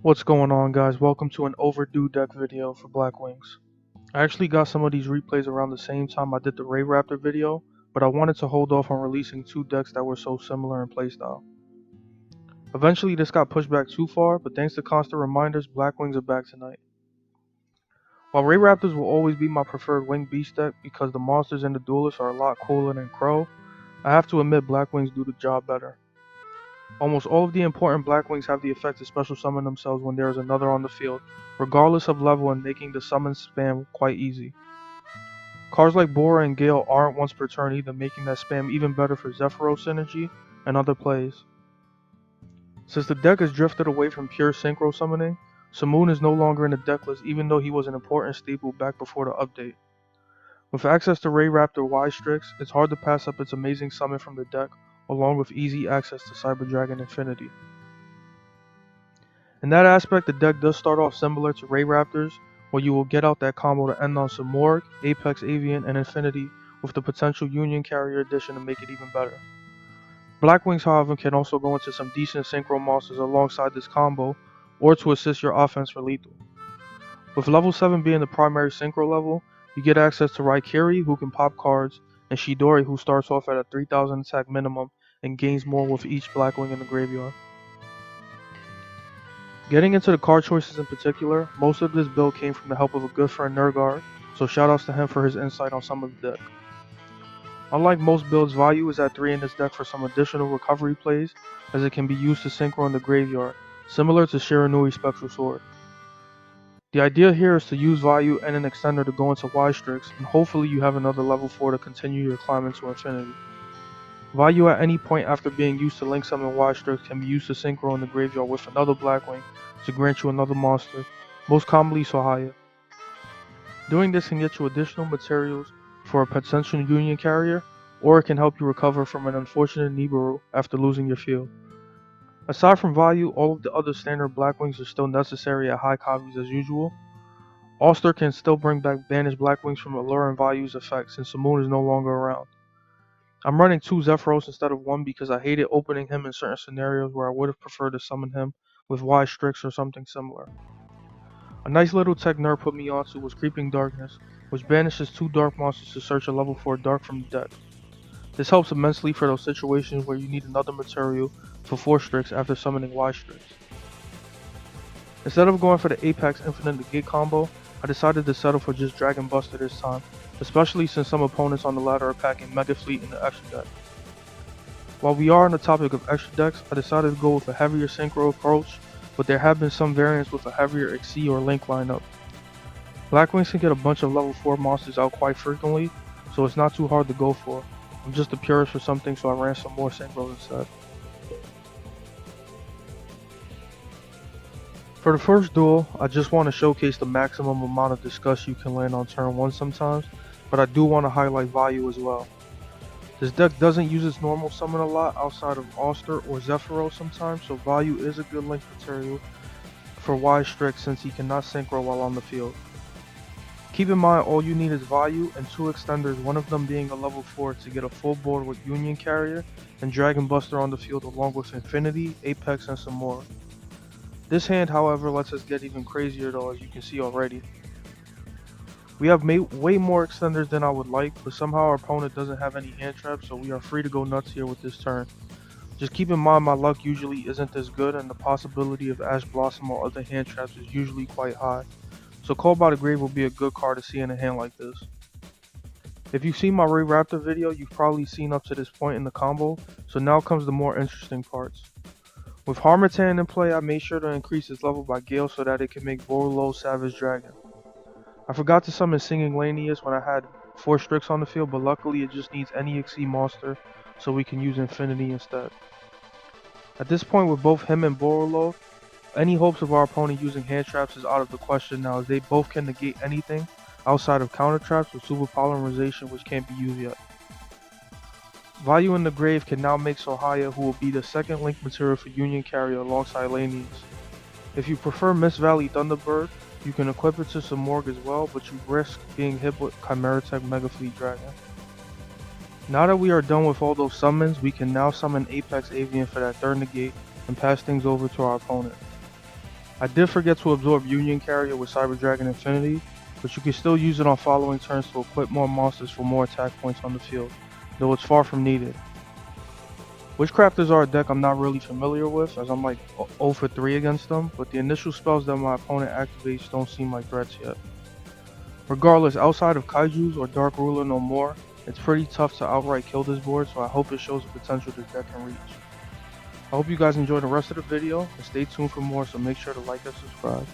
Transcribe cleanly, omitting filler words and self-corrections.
What's going on, guys? Welcome to an overdue deck video for Blackwings. I actually got some of these replays around the same time I did the Ray Raptor video, but I wanted to hold off on releasing two decks that were so similar in playstyle. Eventually this got pushed back too far, but thanks to constant reminders, Blackwings are back tonight. While Ray Raptors will always be my preferred winged beast deck because the monsters in the duelists are a lot cooler than Crow, I have to admit Blackwings do the job better. Almost all of the important Blackwings have the effect to special summon themselves when there is another on the field, regardless of level, and making the summon spam quite easy. Cards like Bora and Gale aren't once per turn either, making that spam even better for Zephyro synergy and other plays. Since the deck has drifted away from pure Synchro summoning, Simoon is no longer in the deck list even though he was an important staple back before the update. With access to Ray Raptor Y-Strix, it's hard to pass up its amazing summon from the deck, along with easy access to Cyber Dragon Infinity. In that aspect, the deck does start off similar to Ray Raptors, where you will get out that combo to end on some Morg, Apex Avian, and Infinity, with the potential Union Carrier addition to make it even better. Blackwings, however, can also go into some decent Synchro monsters alongside this combo, or to assist your offense for lethal. With level 7 being the primary Synchro level, you get access to Raikiri, who can pop cards, and Shidori, who starts off at a 3000 attack minimum and gains more with each Blackwing in the graveyard. Getting into the card choices in particular, most of this build came from the help of a good friend Nergard, so shoutouts to him for his insight on some of the deck. Unlike most builds, value is at 3 in this deck for some additional recovery plays, as it can be used to Synchro in the graveyard, similar to Shiranui Spectral Sword. The idea here is to use value and an extender to go into Y-Strix, and hopefully you have another level 4 to continue your climb into infinity. Value at any point after being used to link summon Y-Strix can be used to Synchro in the graveyard with another Blackwing to grant you another monster, most commonly Sahaya. Doing this can get you additional materials for a potential Union Carrier, or it can help you recover from an unfortunate Nibiru after losing your field. Aside from value, all of the other standard Blackwings are still necessary at high copies as usual. Auster can still bring back banished Blackwings from Allure and Value's effect since Simoon is no longer around. I'm running 2 Zephyros instead of 1 because I hated opening him in certain scenarios where I would have preferred to summon him with Y-Strix or something similar. A nice little tech nerd put me onto was Creeping Darkness, which banishes 2 dark monsters to search a level 4 dark from the deck. This helps immensely for those situations where you need another material for 4 Strix after summoning Y-Strix. Instead of going for the Apex Infinite Negate combo, I decided to settle for just Dragon Buster this time, especially since some opponents on the ladder are packing Mega Fleet in the extra deck. While we are on the topic of extra decks, I decided to go with a heavier Synchro approach, but there have been some variants with a heavier Xe or Link lineup. Blackwings can get a bunch of level 4 monsters out quite frequently, so it's not too hard to go for. I'm just a purist for something, so I ran some more Synchros instead. For the first duel, I just want to showcase the maximum amount of disgust you can land on turn 1 sometimes, but I do want to highlight value as well. This deck doesn't use its normal summon a lot outside of Auster or Zephyro sometimes, so value is a good link material for Y-Strix since he cannot Synchro while on the field. Keep in mind all you need is value and 2 extenders, one of them being a level 4 to get a full board with Union Carrier and Dragon Buster on the field along with Infinity, Apex, and some more. This hand, however, lets us get even crazier though, as you can see already. We have way more extenders than I would like, but somehow our opponent doesn't have any hand traps, so we are free to go nuts here with this turn. Just keep in mind my luck usually isn't this good, and the possibility of Ash Blossom or other hand traps is usually quite high, so Call by the Grave will be a good card to see in a hand like this. If you've seen my Ray Raptor video, you've probably seen up to this point in the combo, so now comes the more interesting parts. With Harmattan in play, I made sure to increase its level by Gale so that it can make Bora Savage Dragon. I forgot to summon Singing Lanius when I had 4 Strix on the field, but luckily it just needs any Xe monster, so we can use Infinity instead. At this point with both him and Bora, any hopes of our opponent using hand traps is out of the question now, as they both can negate anything outside of counter traps with Super Polymerization, which can't be used yet. Value in the grave can now make Sahaya, who will be the second link material for Union Carrier alongside Lanius. If you prefer Mist Valley Thunderbird, you can equip it to some Morg as well, but you risk being hit with Chimera Tech Mega Fleet Dragon. Now that we are done with all those summons, we can now summon Apex Avian for that third negate and pass things over to our opponent. I did forget to absorb Union Carrier with Cyber Dragon Infinity, but you can still use it on following turns to equip more monsters for more attack points on the field, though it's far from needed. Witchcrafters are a deck I'm not really familiar with, as I'm like 0 for 3 against them, but the initial spells that my opponent activates don't seem like threats yet. Regardless, outside of Kaijus or Dark Ruler no more, it's pretty tough to outright kill this board, so I hope it shows the potential this deck can reach. I hope you guys enjoy the rest of the video, and stay tuned for more, so make sure to like and subscribe.